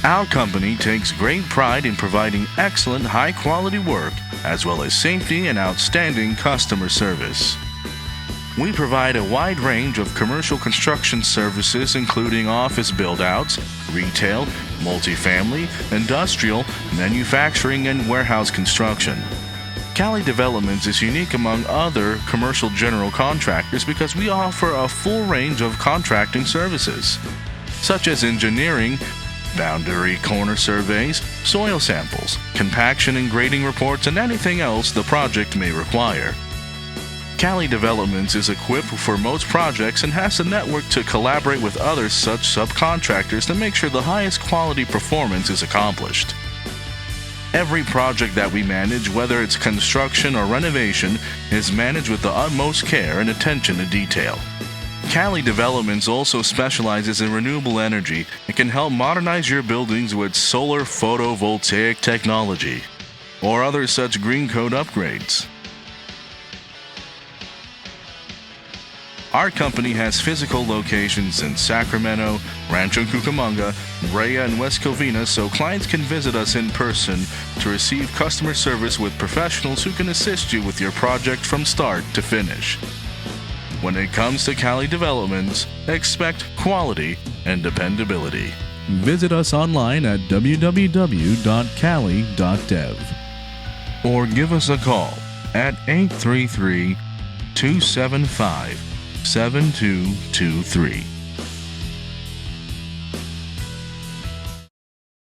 Our company takes great pride in providing excellent, high-quality work, as well as safety and outstanding customer service. We provide a wide range of commercial construction services including office build-outs, retail, multifamily, industrial, manufacturing, and warehouse construction. CALI Developments is unique among other commercial general contractors because we offer a full range of contracting services, such as engineering, boundary corner surveys, soil samples, compaction and grading reports, and anything else the project may require. CALI Developments is equipped for most projects and has a network to collaborate with other such subcontractors to make sure the highest quality performance is accomplished. Every project that we manage, whether it's construction or renovation, is managed with the utmost care and attention to detail. CALI Developments also specializes in renewable energy and can help modernize your buildings with solar photovoltaic technology or other such green code upgrades. Our company has physical locations in Sacramento, Rancho Cucamonga, Brea, and West Covina, so clients can visit us in person to receive customer service with professionals who can assist you with your project from start to finish. When it comes to CALI Developments, expect quality and dependability. Visit us online at www.cali.dev or give us a call at 833-275-7223.